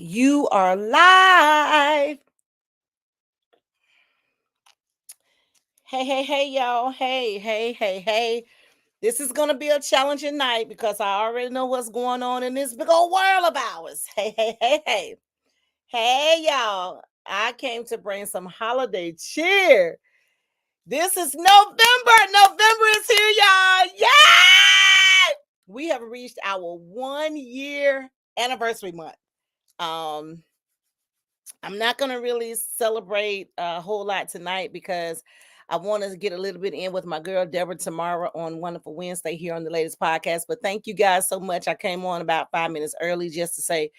You are live. Hey, y'all. Hey. This is going to be a challenging night because I already know what's going on in this big old world of ours. Hey. Hey, y'all. I came to bring some holiday cheer. This is November. November is here, y'all. Yay! We have reached our 1 year anniversary month. I'm not going to really celebrate a whole lot tonight because I want to get a little bit in with my girl Deborah tomorrow on Wonderful Wednesday here on the latest podcast. But thank you guys so much. I came on about 5 minutes early just to say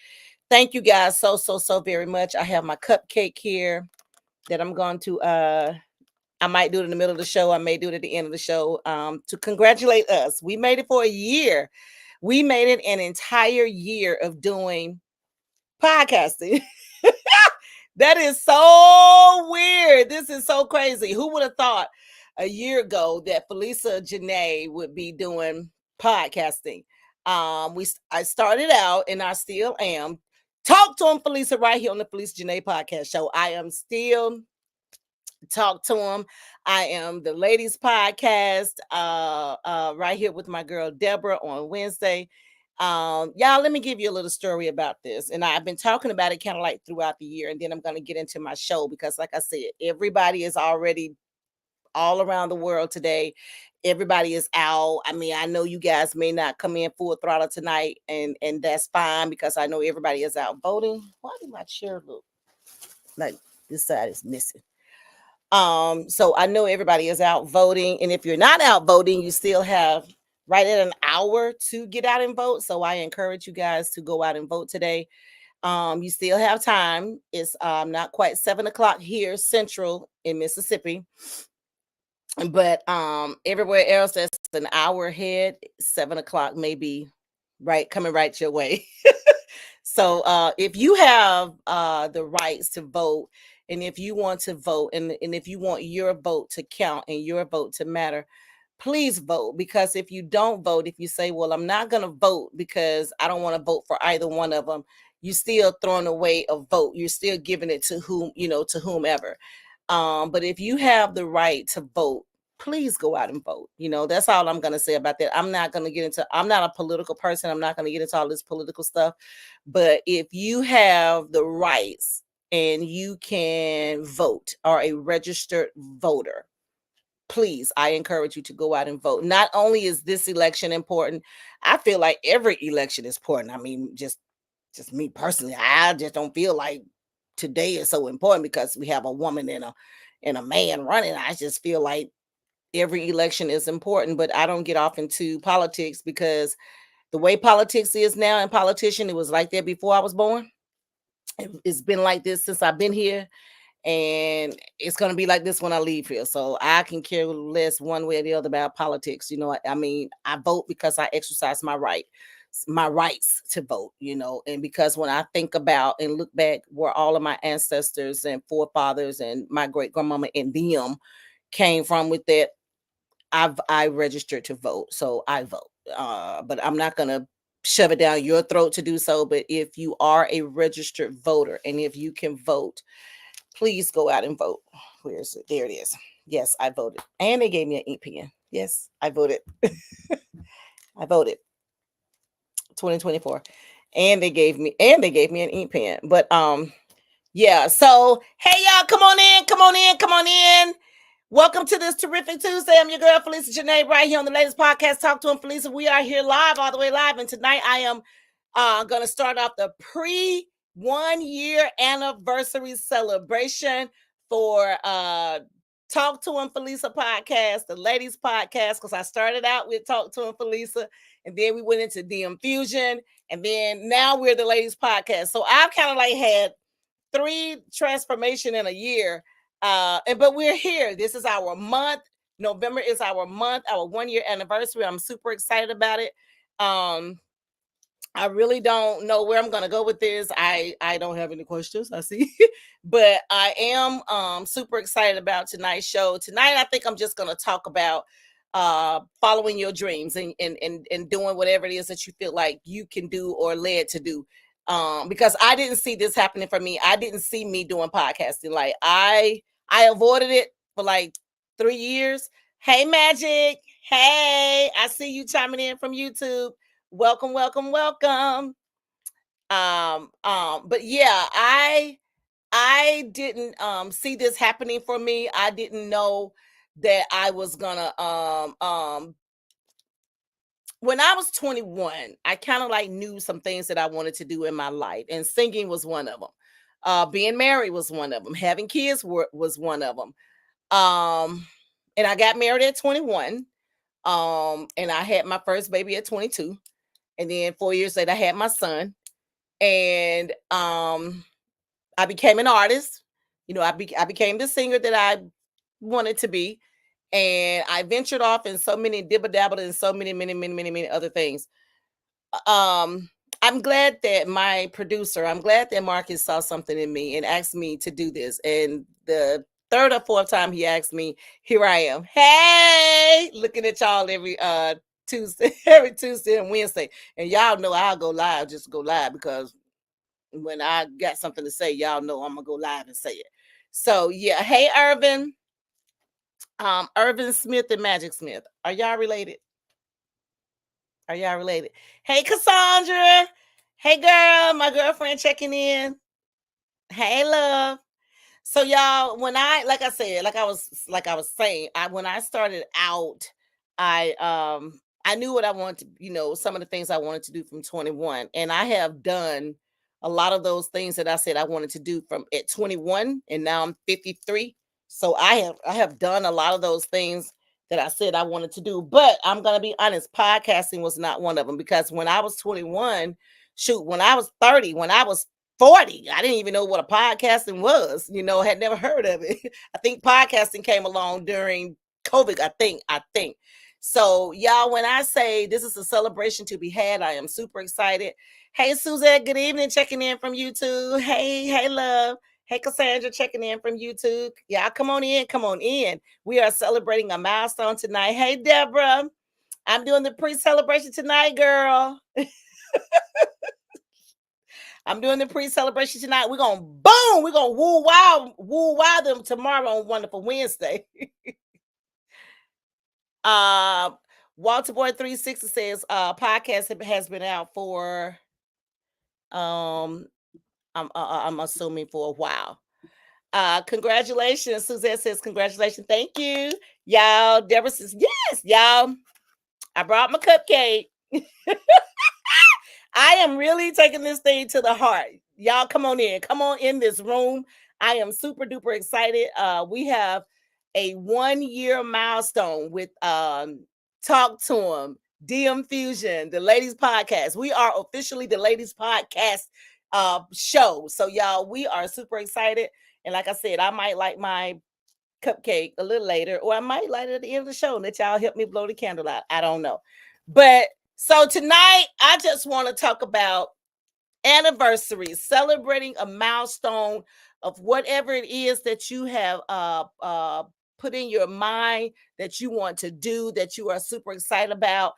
thank you guys so very much. I have my cupcake here that I'm going to I might do it in the middle of the show. I may do it at the end of the show to congratulate us. We made it for a year. We made it an entire year of doing podcasting. That is so weird. This is so crazy. Who would have thought a year ago that Felisa Janae would be doing podcasting? I started out and I still am. Talk to him, Felisa, right here on the Felisa Janae podcast show. I am still talk to him. I am the ladies podcast right here with my girl Deborah on Wednesday. Y'all, let me give you a little story about this. And I've been talking about it kind of like throughout the year. And then I'm going to get into my show because, like I said, everybody is already all around the world today. Everybody is out. I mean, I know you guys may not come in full throttle tonight, and that's fine because I know everybody is out voting. Why do my chair look like this side is missing? So I know everybody is out voting, and if you're not out voting, you still have right at an hour to get out and vote. So I encourage you guys to go out and vote today. You still have time. It's not quite 7 o'clock here central in Mississippi, but everywhere else that's an hour ahead, 7 o'clock may be right coming right your way. So if you have the rights to vote, and if you want to vote, and if you want your vote to count and your vote to matter, please vote. Because if you don't vote, if you say, well, I'm not going to vote because I don't want to vote for either one of them, you're still throwing away a vote. You're still giving it to to whomever. But if you have the right to vote, please go out and vote. That's all I'm going to say about that. I'm not a political person. I'm not going to get into all this political stuff. But if you have the rights and you can vote, or a registered voter, please, I encourage you to go out and vote. Not only is this election important, I feel like every election is important. I mean, just me personally, I just don't feel like today is so important because we have a woman and a man running. I just feel like every election is important, but I don't get off into politics because the way politics is now and politician, it was like that before I was born. It's been like this since I've been here, and it's going to be like this when I leave here. So I can care less one way or the other about politics. I mean, I vote because I exercise my rights to vote, and because when I think about and look back where all of my ancestors and forefathers and my great grandmama and them came from with that, I registered to vote. So I vote. But I'm not going to shove it down your throat to do so. But if you are a registered voter and if you can vote, please go out and vote. Where is it? There it is. Yes, I voted. And they gave me an ink pen. Yes, I voted. I voted 2024. And they gave me an ink pen. But yeah. So hey y'all, come on in. Welcome to this terrific Tuesday. I'm your girl, Felisa Janae, right here on the latest podcast, Talk to Him, Felisa. We are here live, all the way live. And tonight I am going to start off the pre-1 year anniversary celebration for Talk to Him, Felisa podcast, the ladies podcast, because I started out with Talk to Him, Felisa, and then we went into DM Fusion, and then now we're the ladies podcast. So I've kind of like had 3 transformation in a year. But we're here. This is our month. November is our month, our 1 year anniversary. I'm super excited about it. I really don't know where I'm going to go with this. I don't have any questions, I see. But I am super excited about tonight's show. Tonight, I think I'm just going to talk about following your dreams and doing whatever it is that you feel like you can do or led to do. because I didn't see this happening for me. I didn't see me doing podcasting. Like I avoided it for like 3 years. Hey Magic. Hey, I see you chiming in from YouTube. Welcome, welcome, welcome. But yeah, I didn't see this happening for me. I didn't know that I was gonna when I was 21, I kind of like knew some things that I wanted to do in my life, and singing was one of them. Being married was one of them. Having kids was one of them. And I got married at 21. And I had my first baby at 22. And then 4 years later, I had my son. And I became an artist. You know, I became the singer that I wanted to be. And I ventured off in so many dibba dabbled in so many other things. um I'm glad that my producer, I'm glad that Marcus saw something in me and asked me to do this. And the third or fourth time he asked me, here I am. Hey, looking at y'all every Tuesday, every Tuesday and Wednesday. And y'all know I'll go live, just go live, because when I got something to say, y'all know I'm gonna go live and say it. So yeah, hey Irvin, Irvin Smith and Magic Smith. Are y'all related? Are y'all related? Hey, Cassandra. Hey, girl. My girlfriend checking in. Hey, love. So y'all, when like I said, like I was saying, when I started out, I knew what I wanted to, some of the things I wanted to do from 21. And I have done a lot of those things that I said I wanted to do from at 21, and now I'm 53. So I have done a lot of those things that I said I wanted to do. But I'm gonna be honest, podcasting was not one of them, because when I was 21, shoot, when I was 30, when I was 40, I didn't even know what a podcasting was, had never heard of it. I think podcasting came along during COVID, I think. So, y'all, when I say this is a celebration to be had, I am super excited. Hey, Suzette, good evening, checking in from YouTube. Hey, love. Hey, Cassandra, checking in from YouTube. Y'all, come on in, come on in. We are celebrating a milestone tonight. Hey, Deborah, I'm doing the pre-celebration tonight, girl. I'm doing the pre-celebration tonight. We're gonna boom. We're gonna woo wow them tomorrow on Wonderful Wednesday. uh Walter Boy 360 says podcast has been out for I'm assuming for a while. Congratulations. Suzette says congratulations. Thank you. Y'all. Deborah says yes, y'all. I brought my cupcake. I am really taking this thing to the heart. Y'all come on in. Come on in this room. I am super duper excited. We have a 1-year milestone with Talk to 'em, DM Fusion, the Ladies Podcast. We are officially the Ladies Podcast show. So y'all, we are super excited. And like I said, I might light my cupcake a little later, or I might light it at the end of the show and let y'all help me blow the candle out. I don't know. But so tonight, I just want to talk about anniversaries, celebrating a milestone of whatever it is that you have put in your mind that you want to do, that you are super excited about.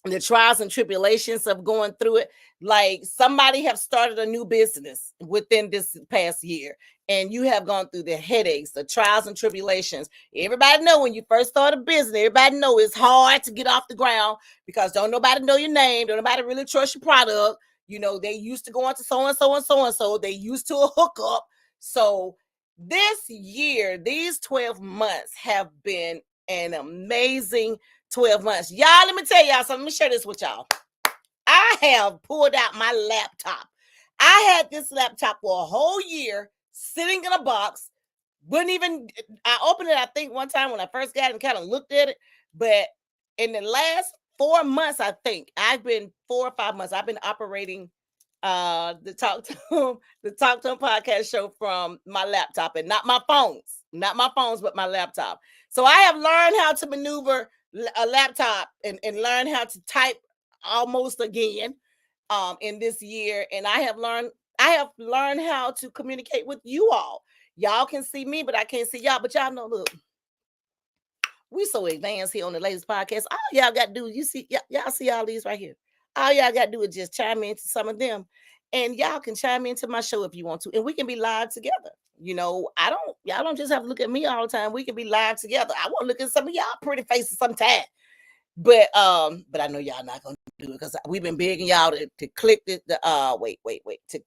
The trials and tribulations of going through it. Like somebody have started a new business within this past year, and you have gone through the headaches, the trials and tribulations. Everybody know when you first start a business, everybody know it's hard to get off the ground, because don't nobody know your name, don't nobody really trust your product. They used to go into so and so and so and so. They used to a hookup. So this year, these 12 months have been an amazing 12 months. Y'all, let me tell y'all something. Let me share this with y'all. I have pulled out my laptop. I had this laptop for a whole year sitting in a box. I opened it, I think, one time when I first got it and kind of looked at it. But in the last 4 months, I think, 4 or 5 months, I've been operating the Talk to 'em podcast show from my laptop, and not my phones, but my laptop. So I have learned how to maneuver a laptop and learn how to type almost again in this year. And I have learned how to communicate with you all. Y'all can see me, but I can't see y'all. But y'all know, look, we so advanced here on the latest podcast. All y'all got to do, y'all see all these right here. All y'all got to do is just chime into some of them. And y'all can chime into my show if you want to. And we can be live together. Y'all don't just have to look at me all the time. We can be live together. I want to look at some of y'all pretty faces sometime. But I know y'all not gonna do it because we've been begging y'all to click to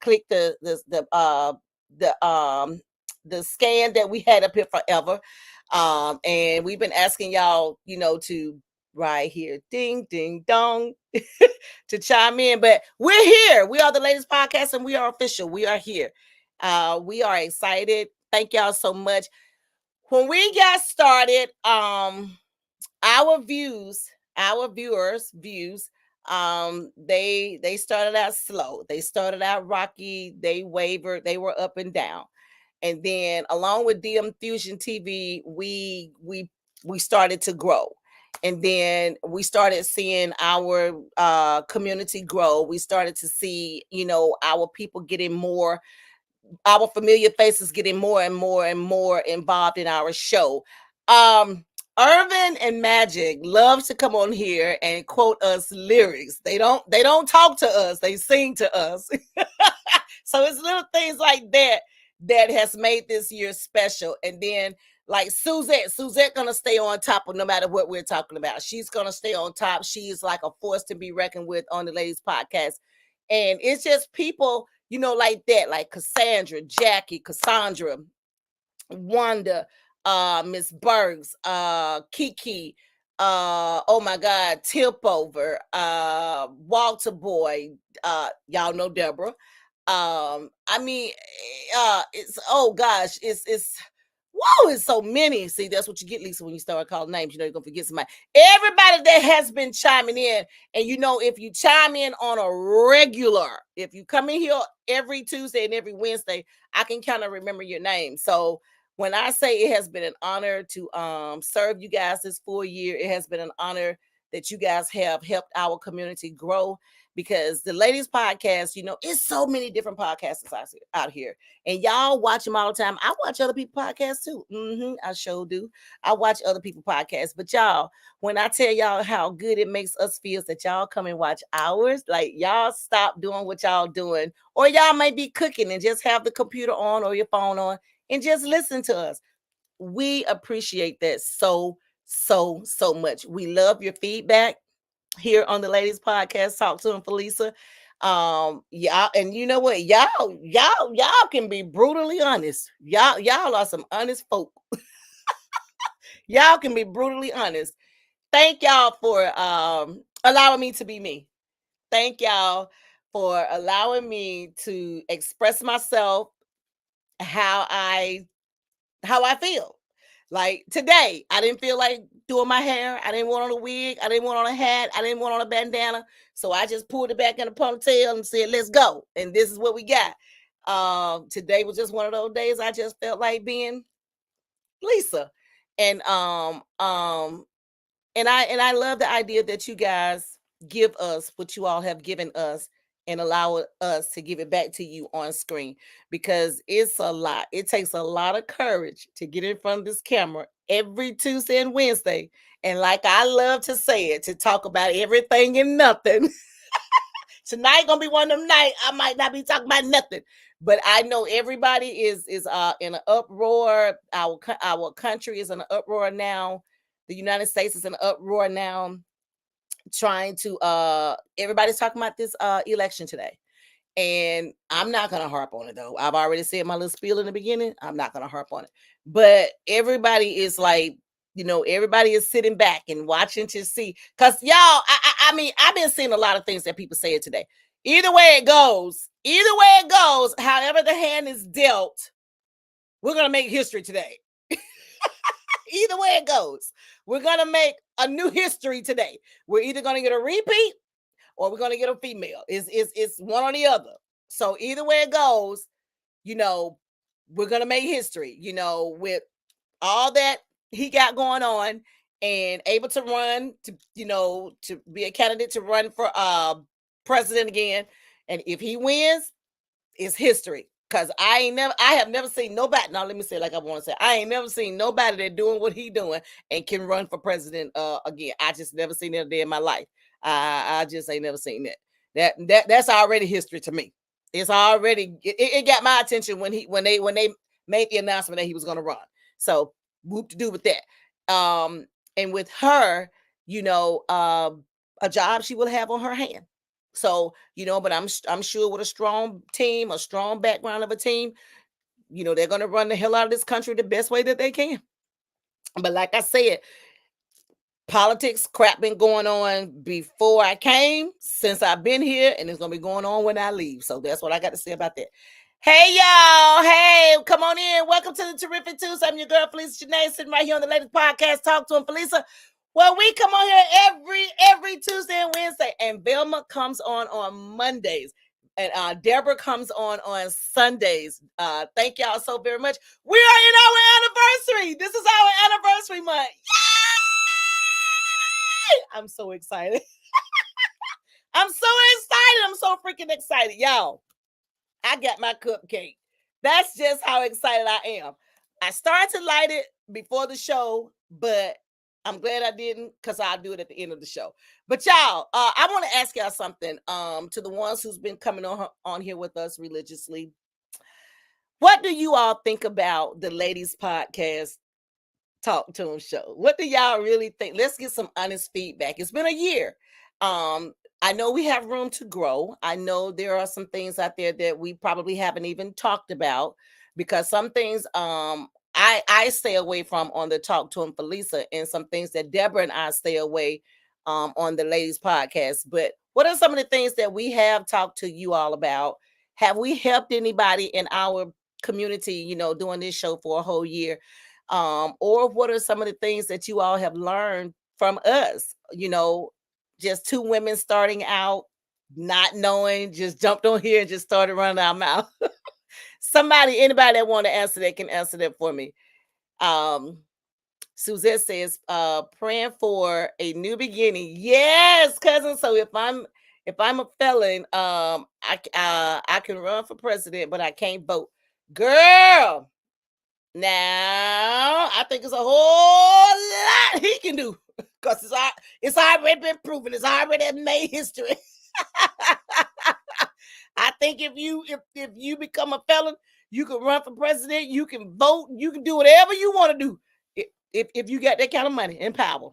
click the scan that we had up here forever. And we've been asking y'all, to right here, ding ding dong, to chime in. But we're here. We are the latest podcast, and we are official. We are here. We are excited. Thank y'all so much. When we got started, our viewers views, they started out slow, they started out rocky, they wavered, they were up and down. And then along with DM Fusion TV, we started to grow. And then we started seeing our community grow. We started to see, our people getting more, our familiar faces getting more and more and more involved in our show. Irvin and Magic love to come on here and quote us lyrics. They don't talk to us, they sing to us. So it's little things like that has made this year special. And then like Suzette gonna stay on top of no matter what we're talking about. She's gonna stay on top. She's like a force to be reckoned with on the Ladies Podcast. And it's just people, like that, like Cassandra, Jackie, Cassandra, Wanda, Miss Bergs, Kiki, oh my God, Tip Over, Walter Boy, y'all know Deborah. I mean, it's, oh gosh, it's whoa, it's so many. See, that's what you get, Lisa, when you start calling names. You're gonna forget somebody. Everybody that has been chiming in, and if you chime in on a regular, if you come in here every Tuesday and every Wednesday, I can kind of remember your name. So when I say it has been an honor to serve you guys this full year, it has been an honor that you guys have helped our community grow. Because the Ladies Podcast, it's so many different podcasts out here, and y'all watch them all the time. I watch other people's podcasts too. I sure do. I watch other people's podcasts, but y'all, when I tell y'all how good it makes us feel that y'all come and watch ours, like y'all stop doing what y'all doing, or y'all may be cooking and just have the computer on or your phone on and just listen to us. We appreciate that so much. We love your feedback here on the Ladies Podcast. Talk to him, Felisa. Y'all, and you know what? Y'all can be brutally honest. Y'all are some honest folk. Y'all can be brutally honest. Thank y'all for allowing me to be me. Thank y'all for allowing me to express myself how I feel. Like today, I didn't feel like doing my hair. I didn't want on a wig. I didn't want on a hat. I didn't want on a bandana. So I just pulled it back in a ponytail and said, let's go. And this is what we got. Today was just one of those days I just felt like being Lisa. And I love the idea that you guys give us what you all have given us and allow us to give it back to you on screen, because it's a lot. It takes a lot of courage to get in front of this camera every Tuesday and Wednesday. And like I love to say it, to talk about everything and nothing. Tonight gonna be one of them nights I might not be talking about nothing, but I know everybody is in an uproar. Our country is in an uproar now. The United States is in an uproar now, trying to everybody's talking about this election today. And I'm not gonna harp on it though. I've already said my little spiel in the beginning. I'm not gonna harp on it. But everybody is like, everybody is sitting back and watching to see. Because y'all, I mean, I've been seeing a lot of things that people say today. Either way it goes, however the hand is dealt, we're gonna make history today. Either way it goes, we're gonna make a new history today. We're either gonna get a repeat or we're gonna get a female. It's one or the other. So either way it goes, we're gonna make history. With all that he got going on, and able to run to be a candidate to run for president again. And if he wins, it's history. Cause I have never seen nobody. Now let me say, like I want to say, I ain't never seen nobody that doing what he doing and can run for president again. I just never seen it a day in my life. I just ain't never seen that. That's already history to me. It's already it got my attention when they made the announcement that he was going to run. So whoop to do with that. And with her, you know, a job she will have on her hand. So, but I'm sure with a strong team, a strong background of a team, they're going to run the hell out of this country the best way that they can. But like I said, politics crap been going on before I came, since I've been here, and it's gonna be going on when I leave. So that's what I got to say about that. Hey y'all, hey, come on in. Welcome to the Terrific Tuesday. I'm your girl Felicia Janae, sitting right here on the latest podcast, Talk to him, Felicia. Well, we come on here every Tuesday and Wednesday, and Velma comes on Mondays, and Deborah comes on Sundays. Thank y'all so very much. We are in our anniversary. This is our anniversary month. I'm so excited. I'm so excited. I'm so freaking excited. Y'all, I got my cupcake. That's just how excited I am. I started to light it before the show, but I'm glad I didn't, because I'll do it at the end of the show. But y'all, I want to ask y'all something. To the ones who's been coming on here with us religiously, what do you all think about the ladies podcast Talk to him show? What do y'all really think? Let's get some honest feedback. It's been a year. I know we have room to grow. I know there are some things out there that we probably haven't even talked about, because some things I stay away from on the Talk to him for Lisa, and some things that Deborah and I stay away on the ladies podcast. But what are some of the things that we have talked to you all about? Have we helped anybody in our community, doing this show for a whole year? Or what are some of the things that you all have learned from us? Just two women starting out, not knowing, just jumped on here and just started running our mouth. Anybody that want to answer that can answer that for me. Suzette says, praying for a new beginning. Yes, cousin. So if I'm a felon, I can run for president, but I can't vote. Girl, now, I think it's a whole lot he can do, because it's already been proven. It's already made history. I think if you become a felon, you can run for president, you can vote, you can do whatever you want to do if you got that kind of money and power.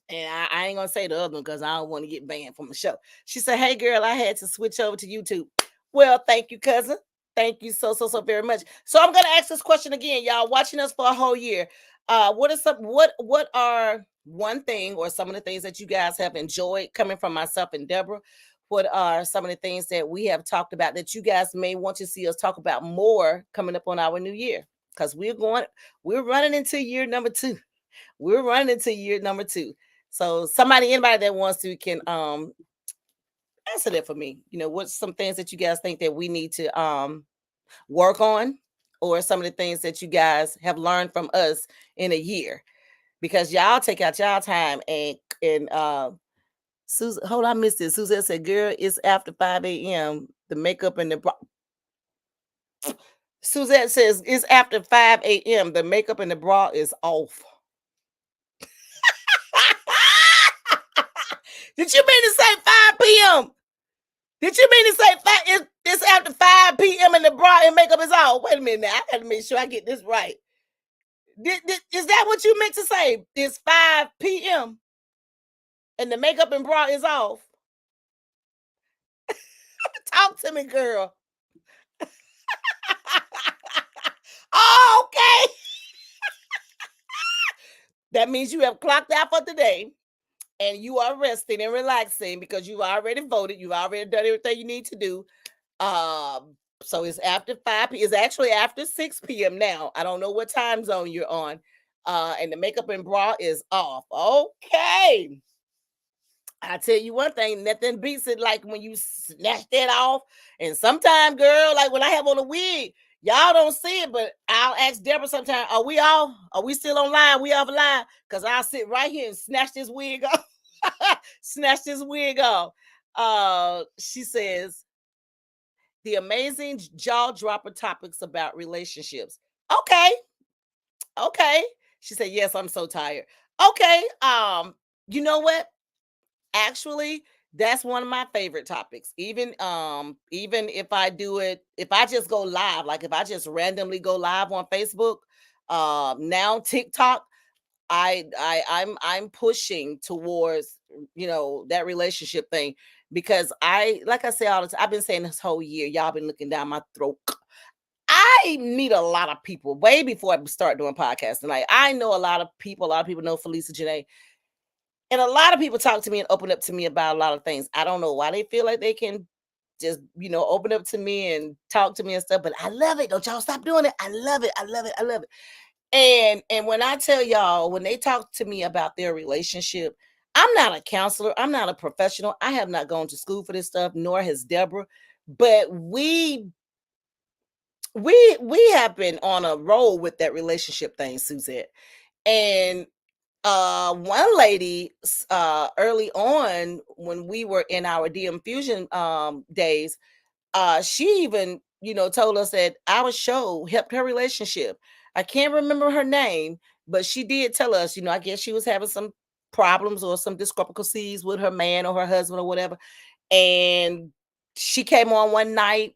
And I ain't gonna say the other one because I don't want to get banned from the show. She said, "Hey girl, I had to switch over to YouTube." Well, thank you, cousin. Thank you so very much. So I'm gonna ask this question again, y'all. Watching us for a whole year, what are one thing or some of the things that you guys have enjoyed coming from myself and Deborah? What are some of the things that we have talked about that you guys may want to see us talk about more coming up on our new year? Because we're running into year number 2. We're running into year number 2. So anybody that wants to can answer that for me. What's some things that you guys think that we need to work on, or some of the things that you guys have learned from us in a year? Because y'all take out y'all time and Susan, hold on, I missed it. Susan said, "Girl, it's after 5 a.m. The makeup and the bra." Suzette says it's after 5 a.m. The makeup and the bra is off. Did you mean to say 5 p.m.? Did you mean to say it's after 5 p.m. and the bra and makeup is off? Wait a minute now. I got to make sure I get this right. Is that what you meant to say? It's 5 p.m. and the makeup and bra is off? Talk to me, girl. Oh, okay. That means you have clocked out for today and you are resting and relaxing because you've already voted. You've already done everything you need to do. So it's after 5 p.m. It's actually after 6 p.m. now. I don't know what time zone you're on. And the makeup and bra is off. Okay. I tell you one thing, nothing beats it like when you snatch that off. And sometimes, girl, like when I have on a wig, y'all don't see it, but I'll ask Deborah sometime, are we still online? We offline? Because I'll sit right here and snatch this wig off. Snatch this wig off. She says, the amazing jaw dropper topics about relationships. Okay. She said, yes, I'm so tired. Okay. You know what? actually, that's one of my favorite topics. Even if I do it, if I just go live, like if I just randomly go live on Facebook, now TikTok, I'm pushing towards, that relationship thing, because like I say all the time, I've been saying this whole year, y'all been looking down my throat. I meet a lot of people way before I start doing podcasting. Like, I know a lot of people know Felicia Janae, and a lot of people talk to me and open up to me about a lot of things. I don't know why they feel like they can just, open up to me and talk to me and stuff, but I love it. Don't y'all stop doing it. I love it. I love it. I love it. And when I tell y'all, when they talk to me about their relationship, I'm not a counselor. I'm not a professional. I have not gone to school for this stuff, nor has Deborah. But we have been on a roll with that relationship thing, Suzette. And one lady, early on when we were in our DM Fusion days, she even, told us that our show helped her relationship. I can't remember her name, but she did tell us, I guess she was having some problems or some discrepancies with her man or her husband or whatever. And she came on one night,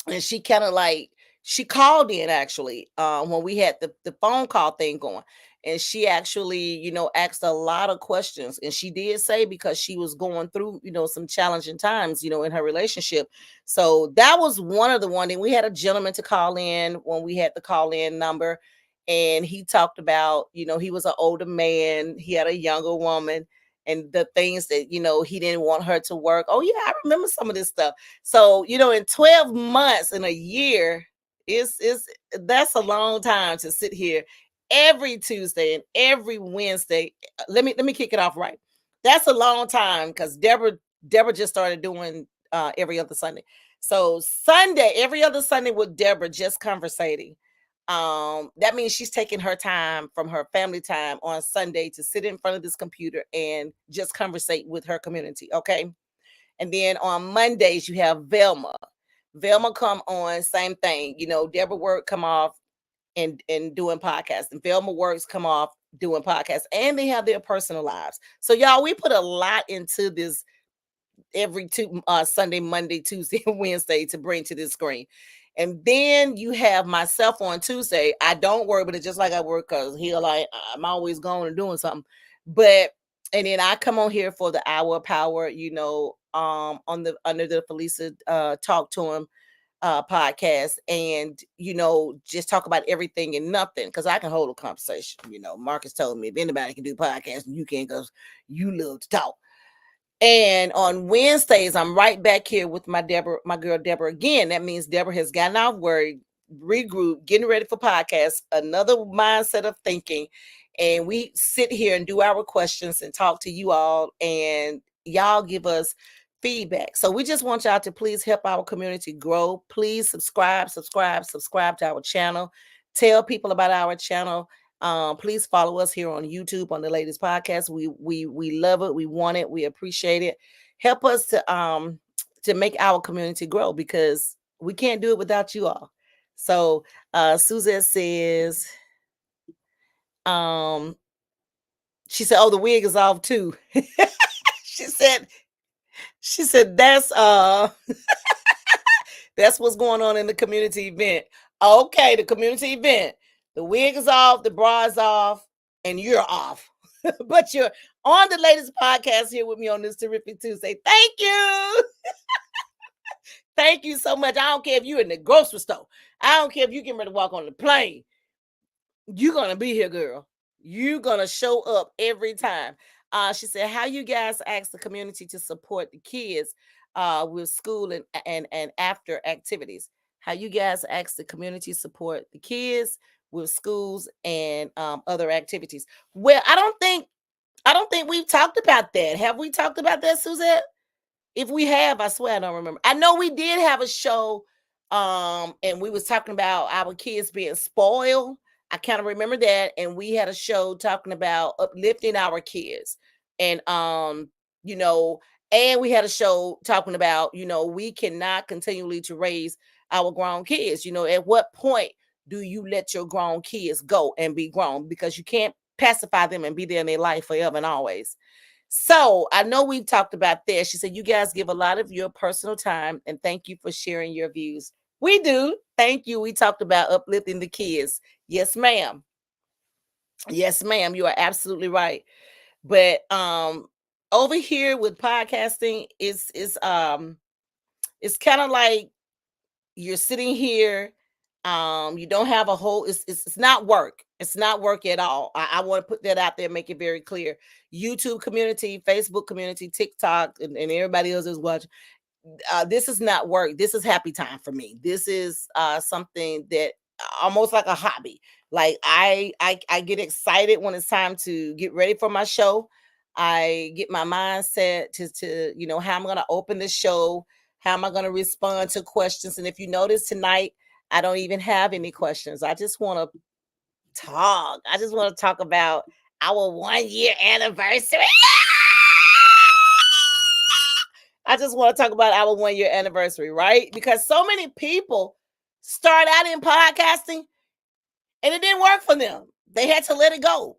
and she kind of like, she called in actually, when we had the phone call thing going, and she actually, asked a lot of questions. And she did say, because she was going through, some challenging times, in her relationship. So that was one of the one. And we had a gentleman to call in when we had the call in number, and he talked about, he was an older man, he had a younger woman, and the things that, he didn't want her to work. Oh yeah, I remember some of this stuff. So, in 12 months, in a year, is that's a long time to sit here every Tuesday and every Wednesday. Let me kick it off right. That's a long time, because Deborah just started doing every other Sunday. So Sunday, every other Sunday with Deborah, just conversating. That means she's taking her time from her family time on Sunday to sit in front of this computer and just conversate with her community. Okay. And then on Mondays, you have Velma. Velma come on, same thing. Deborah work come off and doing podcasts, and Velma works come off doing podcasts, and they have their personal lives. So y'all, we put a lot into this every Sunday, Monday, Tuesday, and Wednesday to bring to this screen. And then you have myself on Tuesday. I don't work, but it's just like I work, because I'm always going and doing something. But and then I come on here for the hour of power, on the under the Felicia talk to him podcast, and just talk about everything and nothing, because I can hold a conversation. Marcus told me, if anybody can do podcasts, you can, because you love to talk. And on Wednesdays, I'm right back here with my girl Deborah again. That means Deborah has gotten off work, regroup, getting ready for podcasts, another mindset of thinking. And we sit here and do our questions and talk to you all, and y'all give us feedback. So we just want y'all to please help our community grow. Please subscribe to our channel. Tell people about our channel. Please follow us here on YouTube on the latest podcast. We love it. We want it. We appreciate it. Help us to make our community grow, because we can't do it without you all. So Suzette says, she said, oh, the wig is off too. she said that's what's going on in the community event. Okay, the community event. The wig is off, the bra is off, and you're off. But you're on the latest podcast here with me on this terrific Tuesday. Thank you. Thank you so much. I don't care if you're in the grocery store. I don't care if you get ready to walk on the plane. You're going to be here, girl. You're going to show up every time. She said, how you guys ask the community to support the kids with school and after activities? How you guys ask the community support the kids with schools and other activities? Well, I don't think we've talked about that. Have we talked about that, Suzette? If we have, I swear I don't remember. I know we did have a show, and we was talking about our kids being spoiled. I kind of remember that, and we had a show talking about uplifting our kids, and you know, and we had a show talking about, we cannot continually to raise our grown kids. At what point do you let your grown kids go and be grown, because you can't pacify them and be there in their life forever and always. So I know we've talked about this. She said, you guys give a lot of your personal time and thank you for sharing your views. We do. Thank you. We talked about uplifting the kids. Yes, ma'am. Yes, ma'am. You are absolutely right. But over here with podcasting, it's kind of like you're sitting here, you don't have a whole, it's not work, it's not work at all. I want to put that out there, make it very clear. YouTube community, Facebook community, TikTok, and everybody else is watching. This is not work. This is happy time for me. This is something that almost like a hobby. Like I get excited when it's time to get ready for my show. I get my mindset to how I'm gonna open the show, how am I gonna respond to questions. And if you notice tonight, I don't even have any questions. I just want to talk. I just want to talk about our 1 year anniversary. I just want to talk about our 1 year anniversary, right? Because so many people start out in podcasting and it didn't work for them. They had to let it go.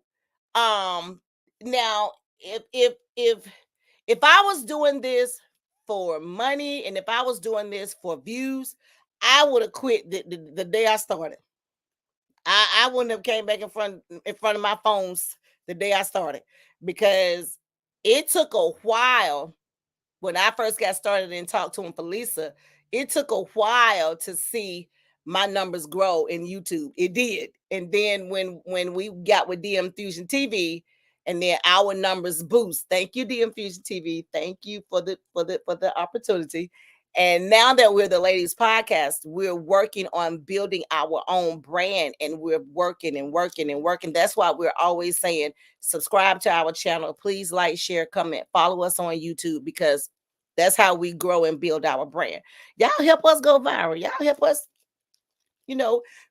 Now if I was doing this for money and if I was doing this for views, I would have quit the day I started. I wouldn't have came back in front of my phones the day I started because it took a while when I first got started and talked to him for Lisa, it took a while to see my numbers grow in YouTube. It did. And then when we got with DM Fusion TV and then our numbers boost. Thank you, DM Fusion TV. Thank you for the opportunity. And now that we're the Ladies Podcast, we're working on building our own brand and we're working and working and working. That's why we're always saying subscribe to our channel. Please like, share, comment, follow us on YouTube because that's how we grow and build our brand. Y'all help us go viral. Y'all help us.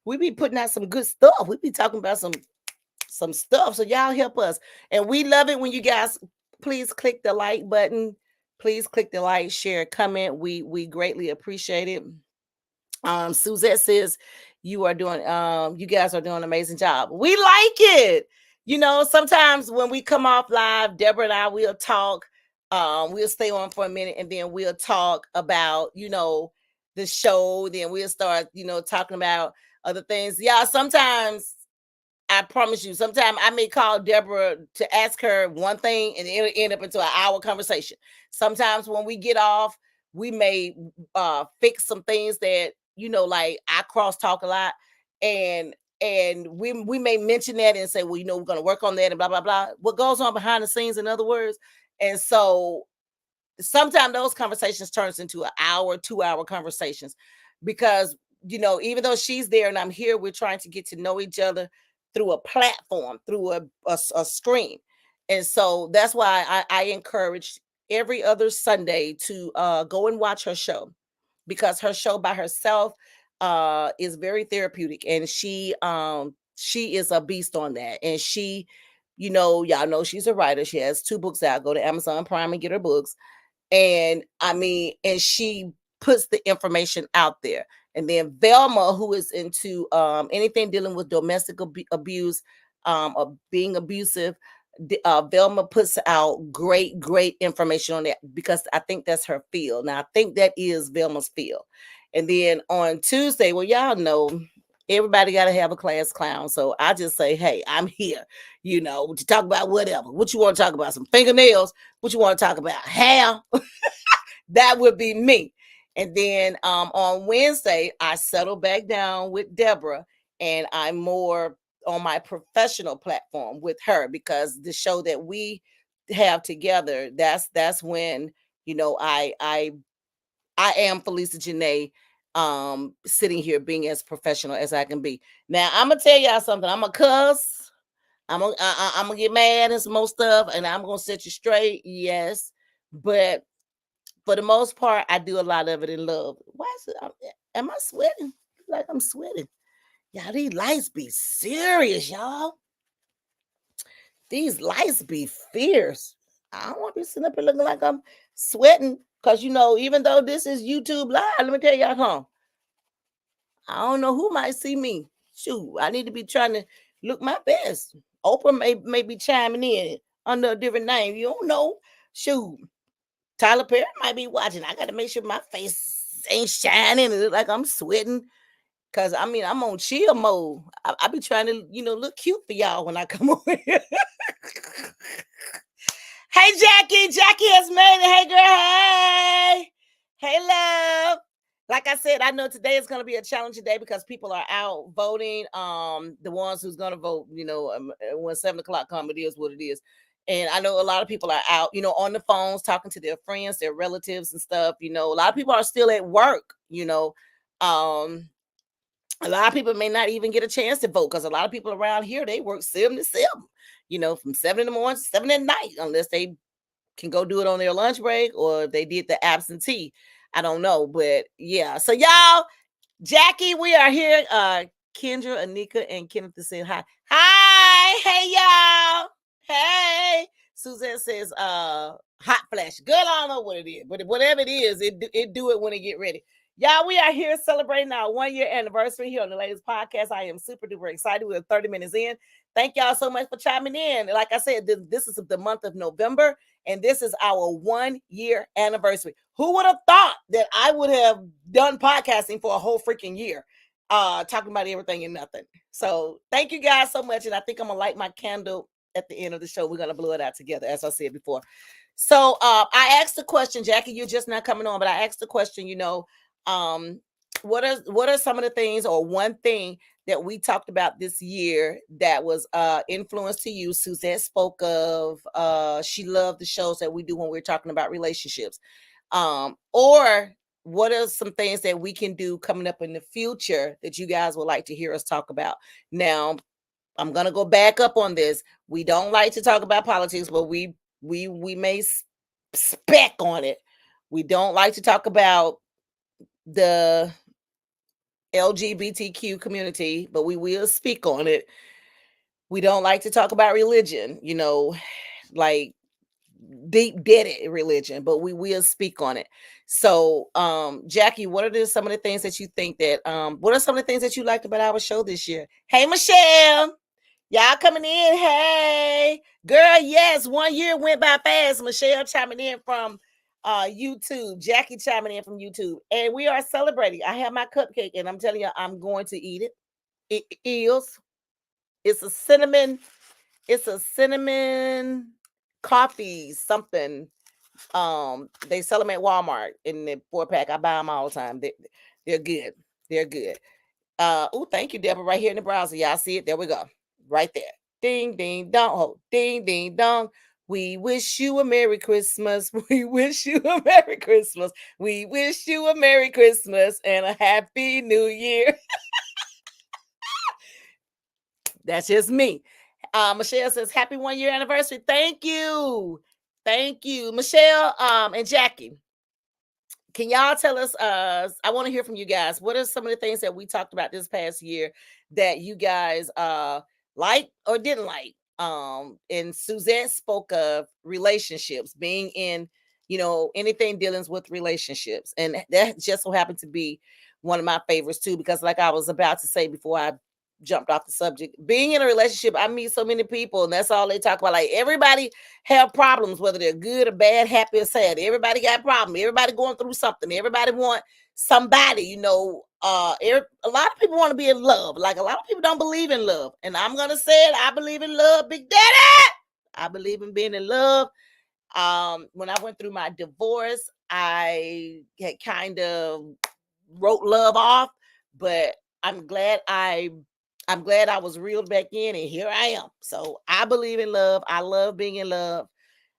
We be putting out some good stuff. We be talking about some stuff. So y'all help us. And we love it when you guys please click the like button. Please click the like, share, comment. We greatly appreciate it. Suzette says you guys are doing an amazing job. We like it. Sometimes when we come off live, Deborah and I will talk. We'll stay on for a minute and then we'll talk about, the show. Then we'll start, talking about other things. Yeah, sometimes I promise you, sometimes I may call Deborah to ask her one thing and it'll end up into an hour conversation. Sometimes when we get off, we may fix some things that, like I cross talk a lot. And we may mention that and say, well, we're gonna work on that and blah, blah, blah. What goes on behind the scenes, in other words. And so sometimes those conversations turns into an hour, 2 hour conversations because even though she's there and I'm here, we're trying to get to know each other through a platform, through a screen. And so that's why I encourage every other Sunday to go and watch her show because her show by herself is very therapeutic and she is a beast on that. And she, y'all know she's a writer. She has 2 books out. Go to Amazon Prime and get her books. And and she puts the information out there. And then Velma, who is into anything dealing with domestic abuse or being abusive, Velma puts out great information on that because I think that's her field. Now I think that is Velma's field. And then on Tuesday, well, y'all know everybody got to have a class clown. So I just say, hey, I'm here, to talk about whatever. What you want to talk about? Some fingernails? What you want to talk about? Hair? That would be me. And then on Wednesday, I settle back down with Deborah and I'm more on my professional platform with her because the show that we have together, that's when, I am Felisa Janae sitting here being as professional as I can be. Now I'm gonna tell y'all something. I'm a cuss. I'm gonna get mad and some more stuff, and I'm gonna set you straight. Yes, but for the most part, I do a lot of it in love. Why is it? Am I sweating? Like I'm sweating. Y'all, these lights be serious, y'all. These lights be fierce. I don't want to be sitting up here looking like I'm sweating. Because, even though this is YouTube Live, let me tell y'all something. I don't know who might see me. Shoot, I need to be trying to look my best. Oprah may be chiming in. under a different name. You don't know. Shoot. Tyler Perry might be watching. I gotta make sure my face ain't shining and look like I'm sweating. Cause I mean I'm on chill mode. I be trying to, look cute for y'all when I come over here. Hey Jackie, Jackie has made it. Hey girl, hey love. Like I said, I know today is going to be a challenging day because people are out voting. The ones who's going to vote, when 7 o'clock comes, it is what it is. And I know a lot of people are out, on the phones talking to their friends, their relatives and stuff. A lot of people are still at work. A lot of people may not even get a chance to vote because a lot of people around here, they work 7 to 7, from 7 in the morning to 7 at night, unless they can go do it on their lunch break or if they did the absentee. I don't know, but yeah. So y'all, Jackie, we are here. Kendra, Anika, and Kenneth is saying hi. Hi, hey y'all. Hey. Suzette says hot flash. Good, I don't know what it is, but whatever it is, it do it when it get ready. Y'all, we are here celebrating our 1-year anniversary here on the latest podcast. I am super duper excited. We're 30 minutes in. Thank y'all so much for chiming in. Like I said, this is the month of November, and this is our 1-year anniversary. Who would have thought that I would have done podcasting for a whole freaking year, talking about everything and nothing? So thank you guys so much, and I think I'm gonna light my candle at the end of the show. We're gonna blow it out together, as I said before. So I asked the question, Jackie, you're just not coming on, but I asked the question, what are some of the things or one thing that we talked about this year that was influence to you? Suzette spoke of she loved the shows that we do when we're talking about relationships. Or what are some things that we can do coming up in the future that you guys would like to hear us talk about? Now, I'm gonna go back up on this. We don't like to talk about politics, but we may spec on it. We don't like to talk about the LGBTQ community, but we will speak on it. We don't like to talk about religion, like deep deaded religion, but we will speak on it. So, Jackie, what are some of the things that you think that what are some of the things that you liked about our show this year? Hey, Michelle. Y'all coming in. Hey, girl. Yes, 1 year went by fast. Michelle chiming in from YouTube. Jackie chiming in from YouTube. And we are celebrating. I have my cupcake, and I'm telling you, I'm going to eat it. It is. It's a cinnamon coffee something. They sell them at Walmart in the 4-pack. I buy them all the time. They're good. They're good. Oh, thank you, Deborah. Right here in the browser. Y'all see it? There we go. Right there. Ding, ding, dong. Oh, ding, ding, dong. We wish you a Merry Christmas. We wish you a Merry Christmas. We wish you a Merry Christmas and a Happy New Year. That's just me. Michelle says, happy 1-year anniversary. Thank you. Thank you. Michelle and Jackie. Can y'all tell us, I want to hear from you guys. What are some of the things that we talked about this past year that you guys liked or didn't like? And Suzette spoke of relationships, being in, anything dealing with relationships. And that just so happened to be one of my favorites too, because like I was about to say before I jumped off the subject, being in a relationship, I meet so many people and that's all they talk about. Like everybody have problems, whether they're good or bad, happy or sad. Everybody got problems. Everybody going through something. Everybody want somebody, a lot of people want to be in love. Like a lot of people don't believe in love. And I'm going to say it. I believe in love, Big Daddy. I believe in being in love. When I went through my divorce, I had kind of wrote love off, but I'm glad I was reeled back in, and here I am. So I believe in love. I love being in love.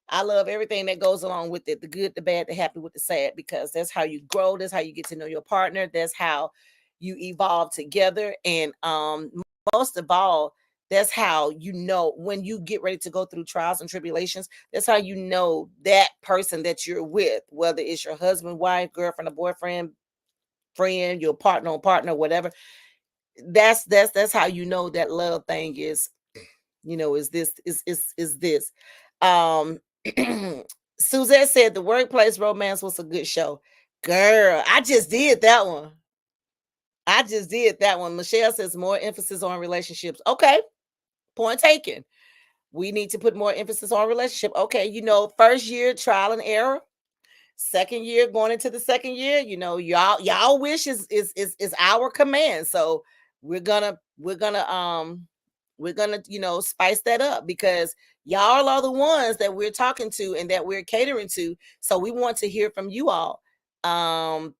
I love everything that goes along with it, the good, the bad, the happy, with the sad, because that's how you grow. That's how you get to know your partner. That's how you evolve together. And most of all, that's how when you get ready to go through trials and tribulations, that's how you know that person that you're with, whether it's your husband, wife, girlfriend, or boyfriend, friend, your partner, whatever. That's how you know that love thing is, is this. Suzette said the Workplace Romance was a good show. Girl, I just did that one. Michelle says more emphasis on relationships. Okay, point taken. we need to put more emphasis on relationship. Okay, first year trial and error, second year going into the second year, y'all wish is our command. So we're gonna spice that up, because y'all are the ones that we're talking to and that we're catering to. So we want to hear from you all. But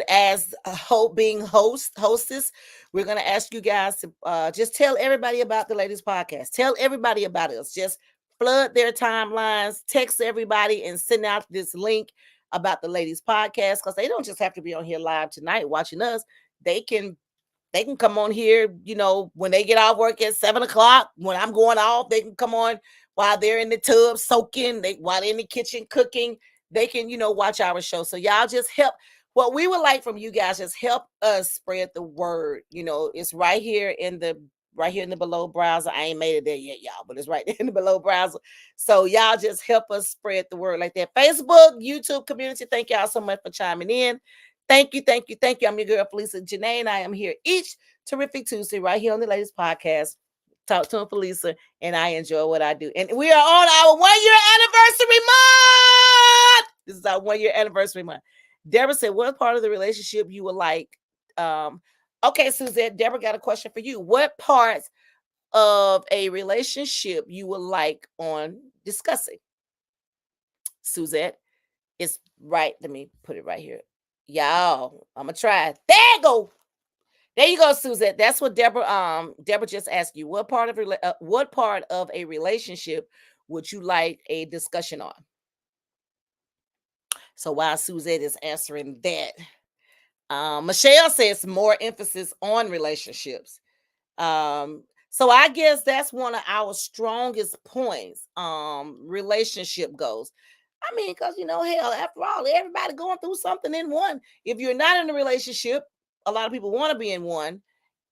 as Hope being hostess, we're gonna ask you guys to just tell everybody about the Ladies Podcast. Tell everybody about us. Just flood their timelines, text everybody, and send out this link about the Ladies Podcast, because they don't just have to be on here live tonight watching us. They can come on here, when they get off work at 7 o'clock. When I'm going off, they can come on while they're in the tub soaking, while they're in the kitchen cooking. They can, watch our show. So y'all just help. What we would like from you guys is help us spread the word. It's right here in the below browser. I ain't made it there yet, y'all, but it's right there in the below browser. So y'all just help us spread the word like that. Facebook, YouTube community, thank y'all so much for chiming in. Thank you, thank you, thank you. I'm your girl, Felisa Janae, and I am here each terrific Tuesday right here on the Ladies Podcast. Talk to him, Felisa, and I enjoy what I do. And we are on our 1-year anniversary month. This is our 1-year anniversary month. Deborah said, what part of the relationship you would like? Okay, Suzette, Deborah got a question for you. What parts of a relationship you would like on discussing? Suzette, it's right. Let me put it right here. Y'all, I'm gonna try. There you go, Suzette. That's what Deborah just asked you. What part of a relationship would you like a discussion on? So while Suzette is answering that, Michelle says more emphasis on relationships. So I guess that's one of our strongest points. Relationship goes. I mean, because hell, after all, everybody going through something in one. If you're not in a relationship, a lot of people want to be in one.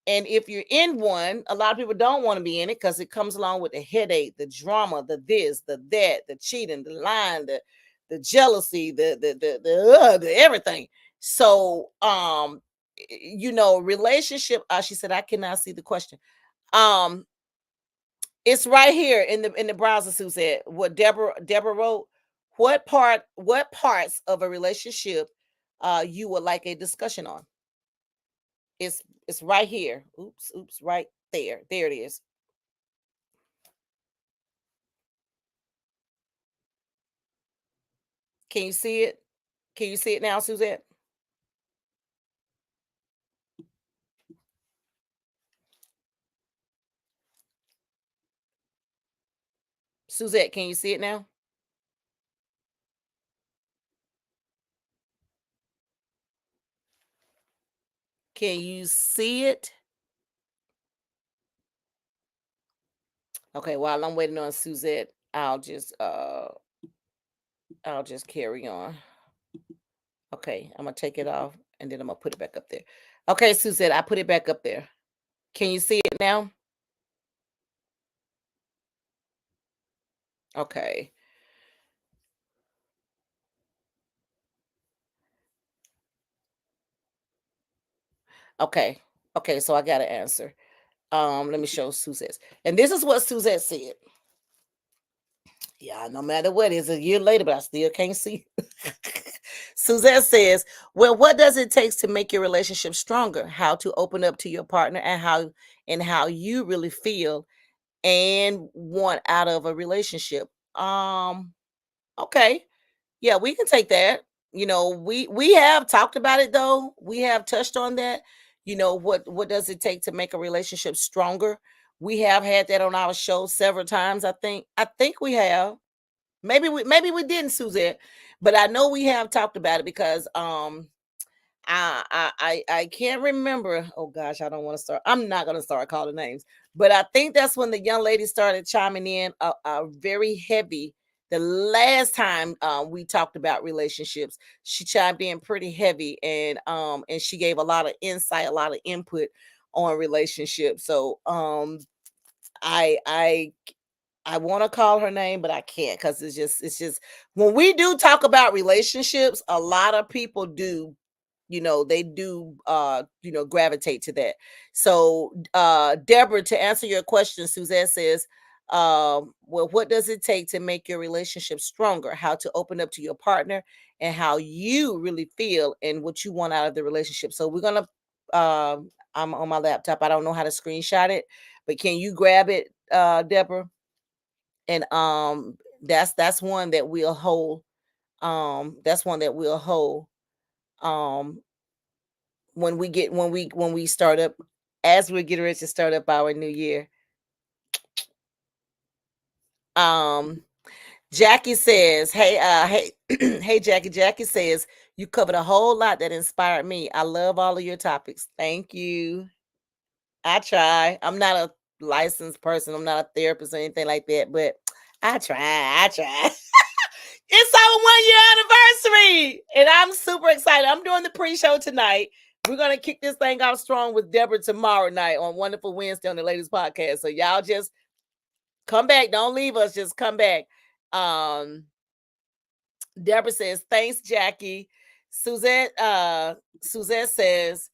And if you're in one, a lot of people don't want to be in it, because it comes along with the headache, the drama, the this, the that, the cheating, the lying, the jealousy, the everything. So relationship. She said, I cannot see the question. It's right here in the browser, Suzette. What Deborah wrote. What parts of a relationship you would like a discussion on? It's right here. Oops, right there. There it is. Can you see it? Can you see it now, Suzette? Suzette, can you see it now? Can you see it? Okay, while I'm waiting on Suzette, I'll just carry on. Okay, I'm gonna take it off and then I'm gonna put it back up there. Okay, Suzette, I put it back up there. Can you see it now? Okay. Okay. Okay, so I got to answer. Let me show Suzette. And this is what Suzette said. Yeah, no matter what, it's a year later, but I still can't see. Suzette says, well, what does it take to make your relationship stronger? How to open up to your partner, and how you really feel and want out of a relationship. Okay. Yeah, we can take that. We have talked about it, though. We have touched on that. What does it take to make a relationship stronger? We have had that on our show several times. I think we have. Maybe we didn't, Suzette, but I know we have talked about it, because I can't remember. Oh gosh, I don't want to start. I'm not going to start calling names, but I think that's when the young lady started chiming in very heavy. The last time we talked about relationships, she chimed in pretty heavy, and she gave a lot of insight, a lot of input on relationships. So I want to call her name, but I can't, because it's just when we do talk about relationships, a lot of people do, they do gravitate to that. So Deborah, to answer your question, Suzette says, Well, what does it take to make your relationship stronger? How to open up to your partner and how you really feel and what you want out of the relationship. So we're gonna. I'm on my laptop. I don't know how to screenshot it, but can you grab it, Deborah? And that's one that we'll hold. That's one that we'll hold. Um, when we start up, as we're getting ready to start up our new year. Um, Jackie says, hey, hey, Jackie. Jackie says, you covered a whole lot that inspired me. I love all of your topics. Thank you. I try. I'm not a licensed person. I'm not a therapist or anything like that, but I try. I try. It's our 1 year anniversary, and I'm super excited. I'm doing the pre-show tonight. We're gonna kick this thing off strong with Deborah tomorrow night on Wonderful Wednesday on the Ladies Podcast. So y'all just come back. Don't leave us. Just come back. Um, Deborah says, thanks, Jackie. Suzette says,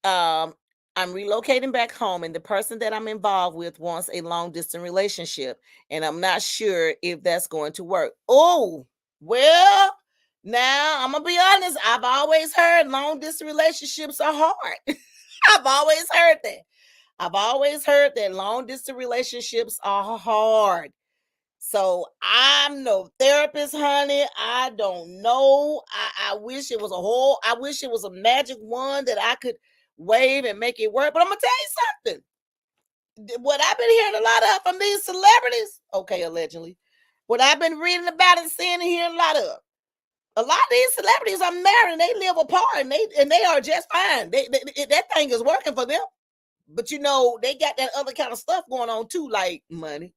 um, I'm relocating back home, and the person that I'm involved with wants a long distance relationship, and I'm not sure if that's going to work. Oh, well, now I'm gonna be honest. I've always heard long distance relationships are hard. I've always heard that. I've always heard that long distance relationships are hard. So I'm no therapist, honey. I don't know. I wish it was I wish it was a magic wand that I could wave and make it work. But I'm gonna tell you something. What I've been hearing a lot of from these celebrities, okay, allegedly, what I've been reading about and seeing and hearing a lot of these celebrities are married and they live apart and they are just fine. That thing is working for them. But they got that other kind of stuff going on too, like money.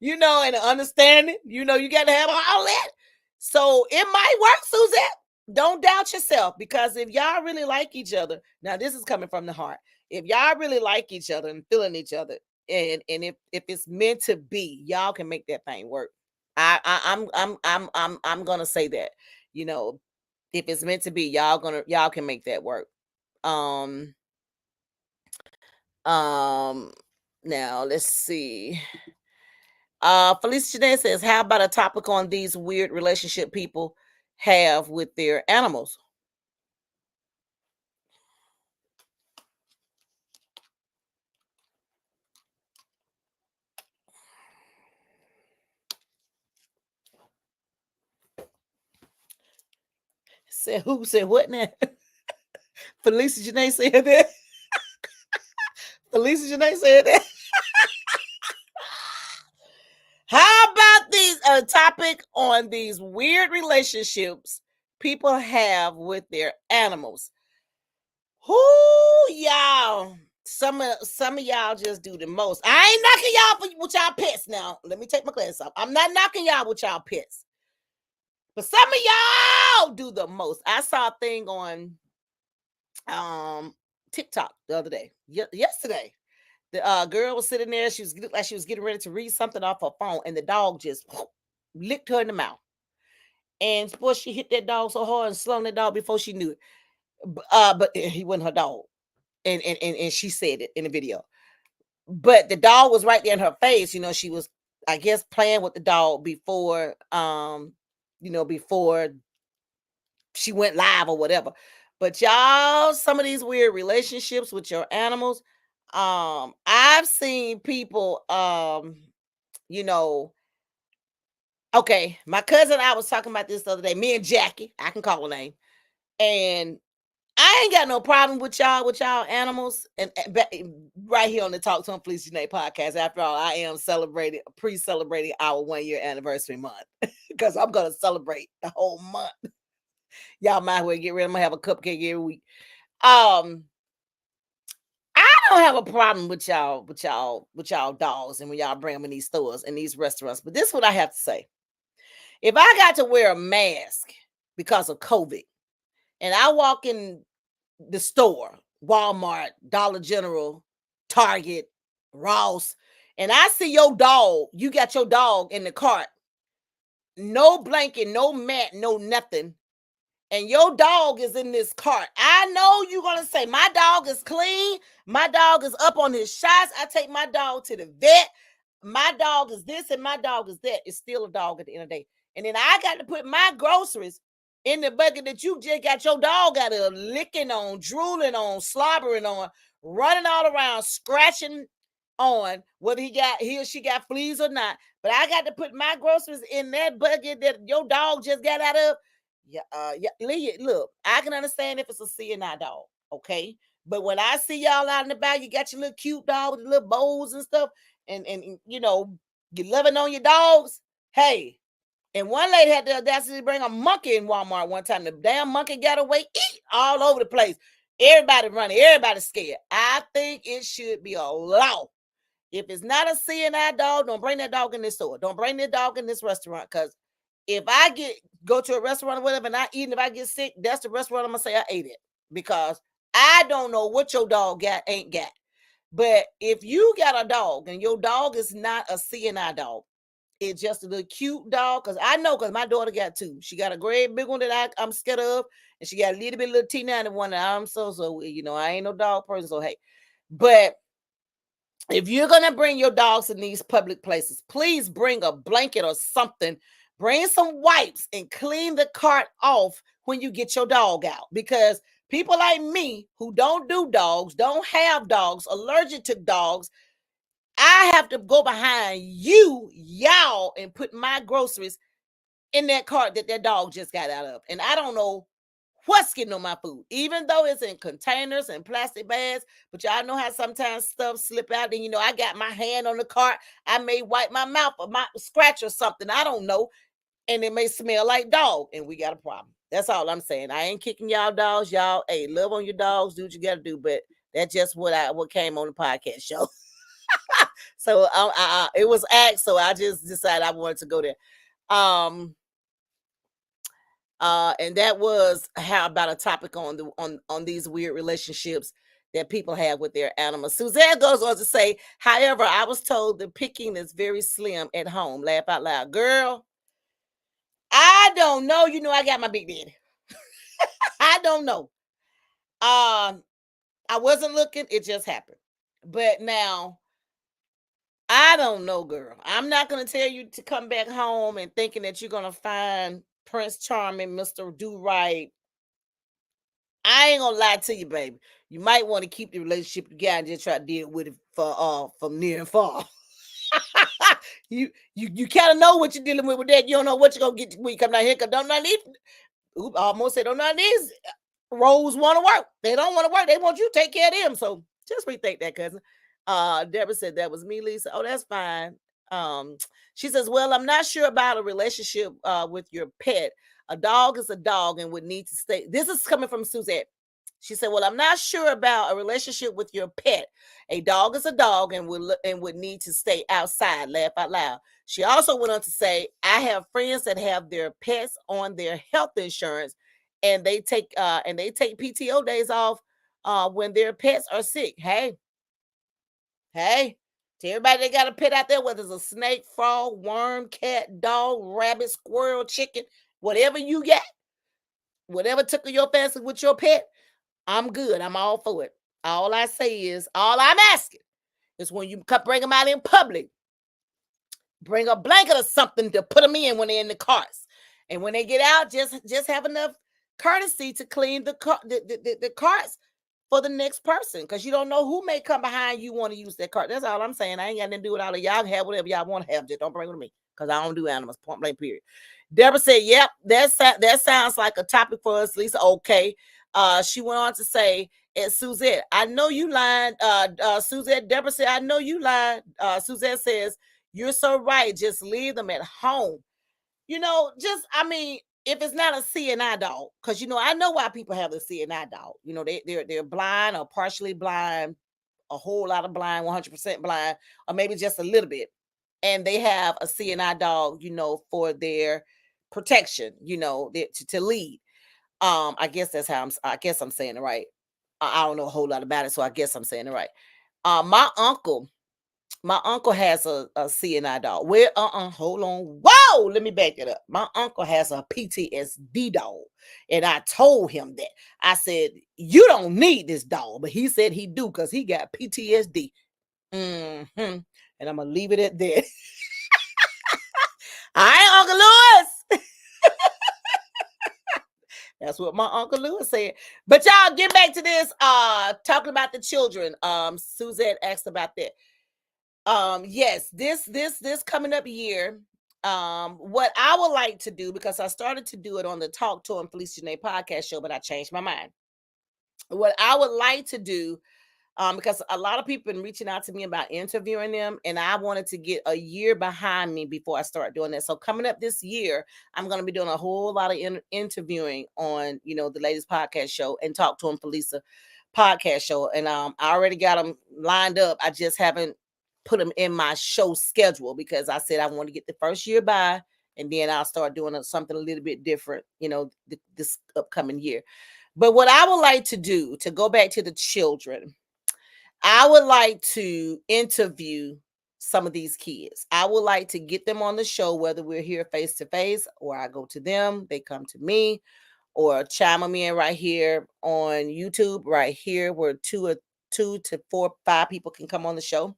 And understanding. You got to have all that. So it might work, Suzette. Don't doubt yourself, because if y'all really like each other, now this is coming from the heart. If y'all really like each other and feeling each other, and if it's meant to be, y'all can make that thing work. I'm gonna say that. If it's meant to be, y'all can make that work. Um um Now let's see. Felicia Janae says, how about a topic on these weird relationship people have with their animals? Said who said what now? Felicia Janae said that. Felicia Janae said that. How about these topic on these weird relationships people have with their animals? Who y'all? Some of y'all just do the most. I ain't knocking y'all with y'all pets now. Let me take my glasses off. I'm not knocking y'all with y'all pets. But some of y'all do the most. I saw a thing on TikTok the other day. Yesterday. The girl was sitting there. She looked like she was getting ready to read something off her phone, and the dog just licked her in the mouth. And boy, she hit that dog so hard and slung that dog before she knew it. But he wasn't her dog. And she said it in the video. But the dog was right there in her face. She was, I guess, playing with the dog before before she went live or whatever. But y'all, some of these weird relationships with your animals, I've seen people, you know, okay, my cousin, I was talking about this the other day, me and Jackie, I can call her name, and I ain't got no problem with y'all animals, and right here on the Talk to 'em Felicia Janae podcast. After all, I am pre-celebrating our 1 year anniversary month because I'm gonna celebrate the whole month. Y'all might as well get ready. I'm gonna have a cupcake every week. Um, I don't have a problem with y'all dogs, and when y'all bring them in these stores and these restaurants. But this is what I have to say: if I got to wear a mask because of COVID, and I walk in the store, Walmart, Dollar General, Target, Ross, and I see your dog, you got your dog in the cart, no blanket, no mat, no nothing, and your dog is in this cart. I know you're going to say, my dog is clean. My dog is up on his shots. I take my dog to the vet. My dog is this and my dog is that. It's still a dog at the end of the day. And then I got to put my groceries in the bucket that you just got your dog out of licking on, drooling on, slobbering on, running all around, scratching on, whether he or she got fleas or not. But I got to put my groceries in that bucket that your dog just got out of. Look, I can understand if it's a CNI dog, okay? But when I see y'all out and about, you got your little cute dog with the little bows and stuff, and you know, you're loving on your dogs. Hey, and one lady had the audacity to bring a monkey in Walmart one time. The damn monkey got away, all over the place. Everybody running, everybody scared. I think it should be a law. If it's not a CNI dog, don't bring that dog in this store. Don't bring that dog in this restaurant. Because if I go to a restaurant or whatever and I eat, and if I get sick, that's the restaurant I'm gonna say I ate it. Because I don't know what your dog ain't got. But if you got a dog and your dog is not a CNI dog, it's just a little cute dog. Because I know, because my daughter got two. She got a great big one that I'm scared of, and she got a little bit little T90 one that I'm so you know, I ain't no dog person, so hey. But if you're gonna bring your dogs in these public places, please bring a blanket or something. Bring some wipes and clean the cart off when you get your dog out. Because people like me who don't do dogs, don't have dogs, allergic to dogs, I have to go behind y'all, and put my groceries in that cart that dog just got out of. And I don't know what's getting on my food, even though it's in containers and plastic bags. But y'all know how sometimes stuff slip out, and you know, I got my hand on the cart. I may wipe my mouth or my scratch or something. I don't know. And it may smell like dog, and we got a problem. That's all I'm saying. I ain't kicking y'all dogs. Y'all, hey, love on your dogs, do what you gotta do. But that's just what came on the podcast show. So it was asked, so I just decided I wanted to go there. And that was how about a topic on these weird relationships that people have with their animals. Suzanne goes on to say, however, I was told the picking is very slim at home. Laugh out loud. Girl, I don't know. You know, I got my big daddy. I don't know. I wasn't looking, it just happened. But now I don't know, girl. I'm not gonna tell you to come back home and thinking that you're gonna find Prince Charming, Mr. Do Right. I ain't gonna lie to you, baby. You might want to keep the relationship together and just try to deal with it for from near and far. you kind of know what you're dealing with that. You don't know what you're gonna get when you come down here. Cause don't not need. I almost said don't not these roles want to work. They don't want to work. They want you to take care of them. So just rethink that, cousin. Deborah said that was me, Lisa. Oh, that's fine. She says, well, I'm not sure about a relationship with your pet. A dog is a dog and would need to stay. This is coming from Suzette. She said, well, I'm not sure about a relationship with your pet. A dog is a dog and would need to stay outside. Laugh out loud. She also went on to say, I have friends that have their pets on their health insurance, and they take PTO days off when their pets are sick. Hey, to everybody that got a pet out there, whether it's a snake, frog, worm, cat, dog, rabbit, squirrel, chicken, whatever you got, whatever took your fancy with your pet, I'm good. I'm all for it. All I say is, all I'm asking is when you bring them out in public, bring a blanket or something to put them in when they're in the cars. And when they get out, just have enough courtesy to clean the carts for the next person, because you don't know who may come behind you want to use that cart. That's all I'm saying. I ain't got nothing to do with all of y'all. Have whatever y'all want to have. Just don't bring it to me, because I don't do animals. Point blank, period. Deborah said, yep, that sounds like a topic for us, Lisa. Okay. She went on to say, and Suzette, I know you lying. Suzette, Deborah said, I know you lying. Suzette says, you're so right. Just leave them at home. You know, if it's not a CNI dog, because you know, I know why people have a CNI dog. You know, they're blind or partially blind, a whole lot of blind, 100% blind, or maybe just a little bit. And they have a CNI dog, you know, for their protection, you know, to lead. I guess I'm saying it right. I don't know a whole lot about it, so I guess I'm saying it right. My uncle My uncle has a CNI dog. Where hold on. Whoa, let me back it up. My uncle has a PTSD dog. And I told him that. I said, you don't need this dog. But he said he do because he got PTSD. And I'm gonna leave it at that. All right, Uncle Lewis. That's what my Uncle Lewis said. But y'all get back to this. Talking about the children. Suzette asked about that. Yes, this coming up year. What I would like to do, because I started to do it on the Talk to and Felicia Janae podcast show, but I changed my mind. What I would like to do, because a lot of people been reaching out to me about interviewing them, and I wanted to get a year behind me before I start doing that. So coming up this year, I'm going to be doing a whole lot of interviewing on, the latest podcast show and Talk to and Felicia podcast show, and I already got them lined up. I just haven't put them in my show schedule because I said I want to get the first year by, and then I'll start doing something a little bit different, this upcoming year. But what I would like to do, to go back to the children, I would like to interview some of these kids. I would like to get them on the show, whether we're here face to face or I go to them, they come to me, or chime them in right here on YouTube, right here, where two to four, five people can come on the show.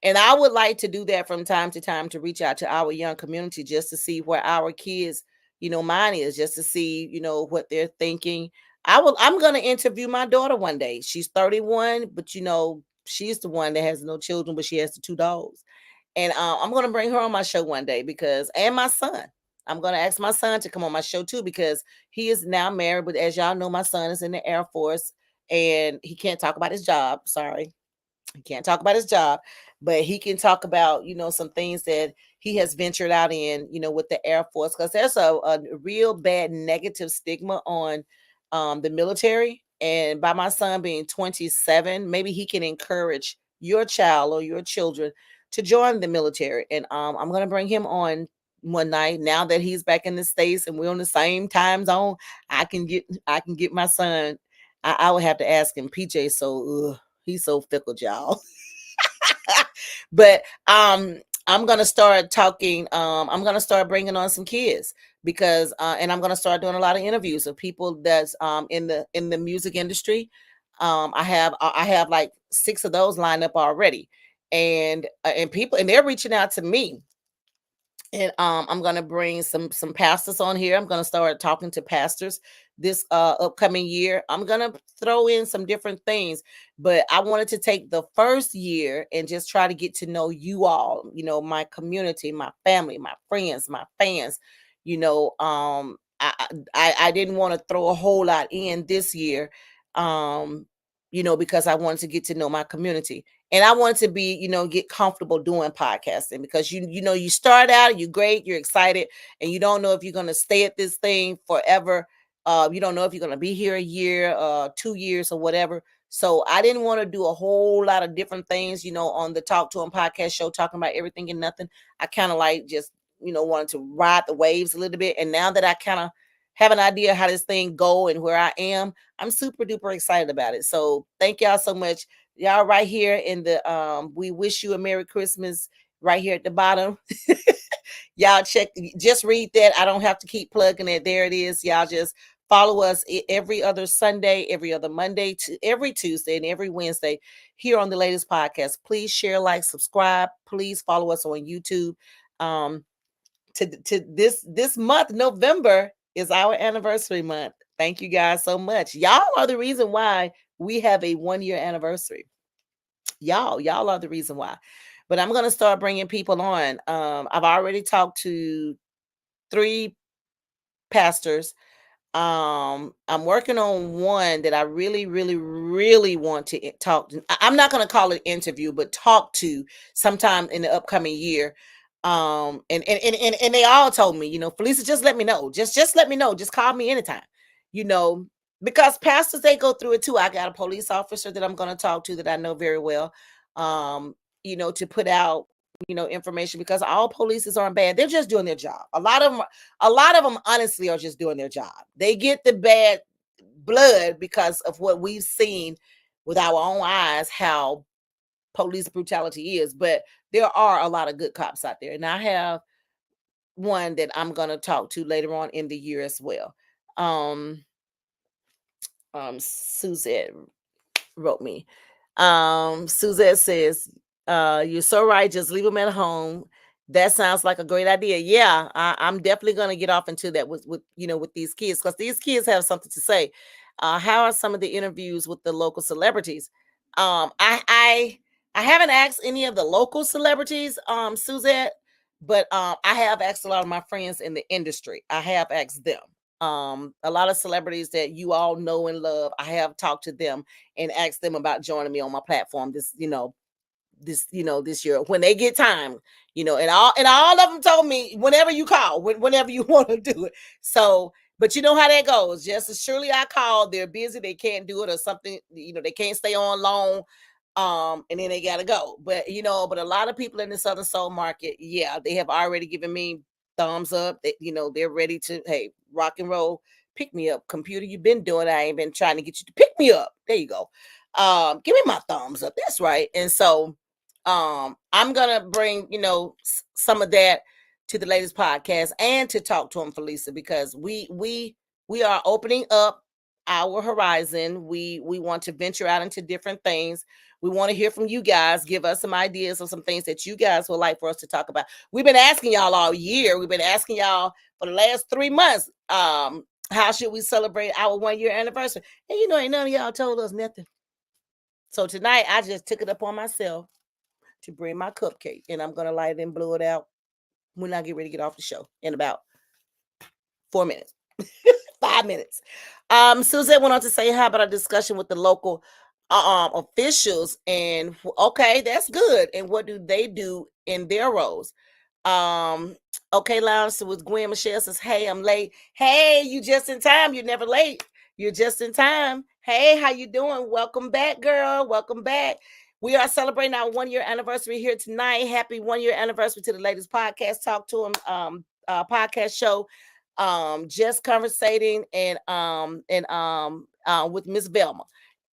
And I would like to do that from time to time to reach out to our young community just to see where our kids, mine is, just to see, what they're thinking. I'm going to interview my daughter one day. She's 31, but she's the one that has no children, but she has the two dogs. And I'm going to bring her on my show one day and my son. I'm going to ask my son to come on my show too, because he is now married. But as y'all know, my son is in the Air Force and he can't talk about his job. Sorry. He can't talk about his job, but he can talk about, some things that he has ventured out in, with the Air Force, because there's a real bad negative stigma on the military. And by my son being 27, maybe he can encourage your child or your children to join the military. And I'm going to bring him on one night now that he's back in the States and we're on the same time zone. I can get my son. I would have to ask him. PJ, so he's so fickle, y'all. But I'm gonna start talking. I'm gonna start bringing on some kids because, and I'm gonna start doing a lot of interviews of people that's in the music industry. I have like 6 of those lined up already, and people, and they're reaching out to me. And I'm gonna bring some pastors on here. I'm gonna start talking to pastors this upcoming year. I'm gonna throw in some different things, but I wanted to take the first year and just try to get to know you all, my community, my family, my friends, my fans. I didn't want to throw a whole lot in this year, because I wanted to get to know my community. And I want to be, get comfortable doing podcasting because you start out, you're great, you're excited, and you don't know if you're going to stay at this thing forever. You don't know if you're going to be here a year, 2 years, or whatever. So I didn't want to do a whole lot of different things, on the Talk to Him podcast show, talking about everything and nothing. I kind of like just, wanted to ride the waves a little bit. And now that I kind of have an idea how this thing go and where I am, I'm super duper excited about it. So thank y'all so much. Y'all right here in the we wish you a Merry Christmas right here at the bottom. Y'all just read that. I don't have to keep plugging it. There it is. Y'all just follow us every other Sunday, every other Monday, every Tuesday, and every Wednesday here on the latest podcast. Please share, like, subscribe. Please follow us on YouTube. To this month, November, is our anniversary month. Thank you guys so much. Y'all are the reason why we have a 1-year anniversary. Y'all are the reason why. But I'm going to start bringing people on. I've already talked to 3 pastors. I'm working on one that I really, really, really want to talk to. I'm not going to call it interview, but talk to sometime in the upcoming year. And they all told me, Felicia, just let me know. Just let me know. Just call me anytime, because pastors, they go through it too. I got a police officer that I'm going to talk to that I know very well, to put out, information, because all polices aren't bad. They're just doing their job. A lot of them honestly are just doing their job. They get the bad blood because of what we've seen with our own eyes, how police brutality is, but there are a lot of good cops out there. And I have one that I'm gonna talk to later on in the year as well. Um, Suzette wrote me. Suzette says, you're so right, just leave them at home. That sounds like a great idea. Yeah, I'm definitely gonna get off into that with with these kids, because these kids have something to say. How are some of the interviews with the local celebrities? I haven't asked any of the local celebrities, Suzette, but I have asked a lot of my friends in the industry. I have asked them. A lot of celebrities that you all know and love, I have talked to them and asked them about joining me on my platform this year when they get time, and all of them told me whenever you call, whenever you want to do it. So, but you know how that goes. Just as surely I call, they're busy, they can't do it or something, they can't stay on long, and then they gotta go. But a lot of people in the Southern Soul market, yeah, they have already given me thumbs up. They're ready to, hey, rock and roll, pick me up, computer. You've been doing it. I ain't been trying to get you to pick me up. There you go. Give me my thumbs up. That's right. And so I'm gonna bring some of that to the latest podcast and to talk to him, Felisa, because we are opening up our horizon. We want to venture out into different things. We want to hear from you guys. Give us some ideas of some things that you guys would like for us to talk about. We've been asking y'all all year. We've been asking y'all for the last 3 months. How should we celebrate our 1-year anniversary? And ain't none of y'all told us nothing. So tonight I just took it upon myself to bring my cupcake, and I'm gonna light it and blow it out when I get ready to get off the show in about 4 minutes. 5 minutes. Suzette went on to say, how about a discussion with the local officials? And okay, that's good. And what do they do in their roles? Okay, Lounge, so with Gwen Michelle says, hey, I'm late. Hey, you just in time. You're never late. You're just in time. Hey, how you doing? Welcome back, girl. Welcome back. We are celebrating our 1-year anniversary here tonight. Happy 1-year anniversary to the latest podcast, Talk to Him podcast show. Just conversating and with Miss Velma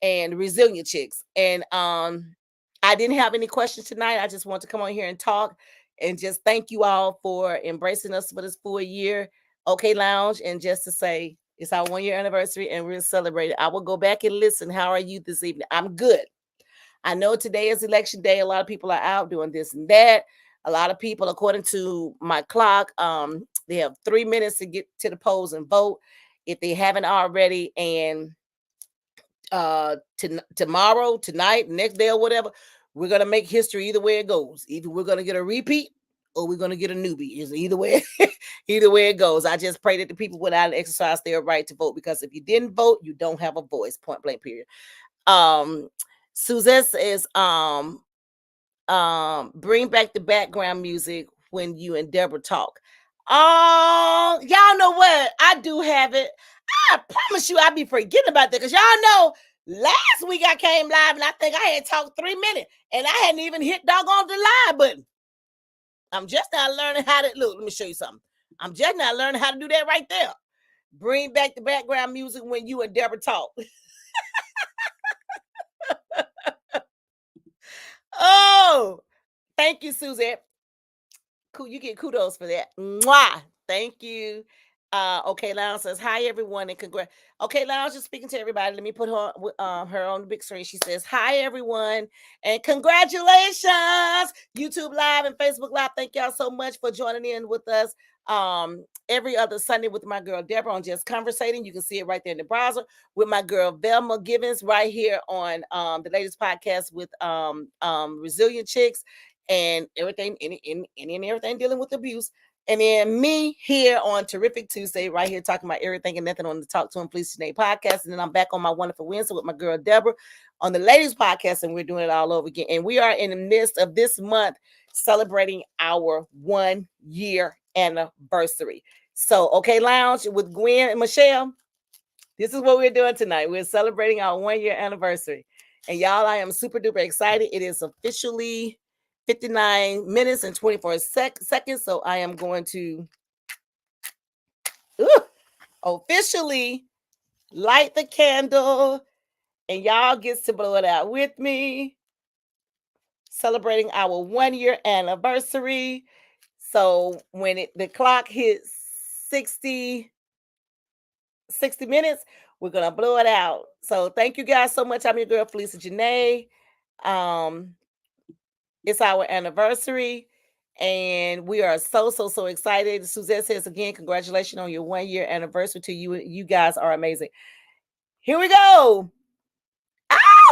and Resilient Chicks. And I didn't have any questions tonight. I just want to come on here and talk and just thank you all for embracing us for this full year. Okay, Lounge, and just to say it's our 1-year anniversary and we're celebrating. I will go back and listen. How are you this evening? I'm good. I know today is election day. A lot of people are out doing this and that. A lot of people, according to my clock, they have 3 minutes to get to the polls and vote if they haven't already. And tomorrow, tonight, next day, or whatever, we're gonna make history either way it goes. Either we're gonna get a repeat or we're gonna get a newbie. Is either way, either way it goes. I just pray that the people would not exercise their right to vote, because if you didn't vote, you don't have a voice. Point blank. Period. Suzette says, bring back the background music when you and Deborah talk. Oh, y'all know what? I do have it. I promise you I'll be forgetting about that, because y'all know last week I came live and I think I had talked 3 minutes and I hadn't even hit doggone the live button. I'm just now learning how to look. Let me show you something. I'm just now learning how to do that right there. Bring back the background music when you and Deborah talk. Oh, thank you, Suzette. Cool, you get kudos for that. Mwah! Thank you. Okay, Lounge says, hi everyone, and congrats. Okay, Lounge is speaking to everybody. Let me put her on the big screen. She says, hi everyone, and congratulations. YouTube Live and Facebook Live. Thank y'all so much for joining in with us every other Sunday with my girl Deborah on Just Conversating. You can see it right there in the browser with my girl Velma Givens right here on the latest podcast with Resilient Chicks and everything, any and everything dealing with abuse. And then me here on Terrific Tuesday, right here talking about everything and nothing on the Talk to Him Please Today podcast. And then I'm back on my Wonderful Wednesday with my girl Deborah on the ladies podcast, and we're doing it all over again. And we are in the midst of this month celebrating our 1-year anniversary. So, okay, Lounge with Gwen and Michelle, this is what we're doing tonight. We're celebrating our 1-year anniversary. And y'all, I am super duper excited. It is officially 59 minutes and 24 seconds. So I am going to officially light the candle, and y'all gets to blow it out with me. celebrating our 1 year anniversary. So when the clock hits 60 minutes, we're gonna blow it out. So thank you guys so much. I'm your girl Felicia Janae. Um, it's our anniversary, and we are so excited. Suzette says again, congratulations on your 1 year anniversary to you. You guys are amazing. Here we go.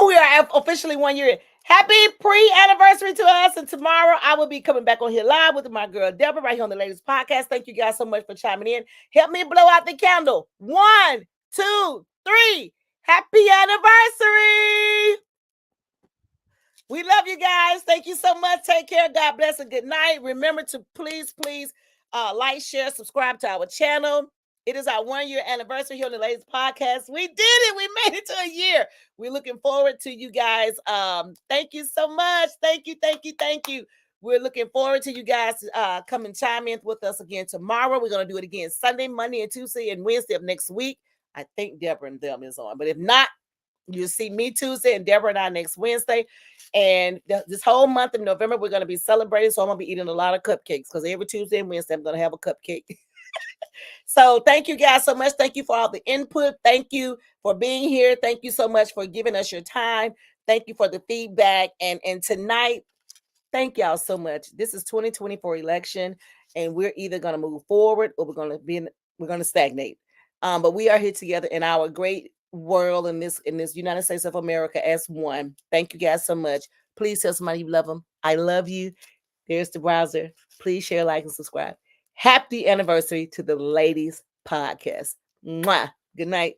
We are officially 1 year. Happy pre-anniversary to us. And tomorrow I will be coming back on here live with my girl Deborah right here on the Ladies Podcast. Thank you guys so much for chiming in. Help me blow out the candle. 1, 2, 3. Happy anniversary. We love you guys. Thank you so much. Take care. God bless and good night. Remember to please like, share, subscribe to our channel. It is our 1 year anniversary here on the Ladies Podcast. We did it. We made it to a year. We're looking forward to you guys. Thank you so much. Thank you. We're looking forward to you guys come and chime in with us again tomorrow. We're going to do it again Sunday, Monday, and Tuesday, and Wednesday of next week. I think Deborah and them is on. But if not, you'll see me Tuesday and Deborah and I next Wednesday. And this whole month of November, we're going to be celebrating. So I'm going to be eating a lot of cupcakes because every Tuesday and Wednesday, I'm going to have a cupcake. So thank you guys so much. Thank you for all the input. Thank you for being here. Thank you so much for giving us your time. Thank you for the feedback. And tonight, thank y'all so much. This is 2024 election, and we're either going to move forward or we're going to stagnate. But we are here together in our great world in this United States of America as one. Thank you guys so much. Please tell somebody you love them. I love you. There's the browser. Please share, like, and subscribe. Happy anniversary to the Ladies Podcast. Mwah. Good night.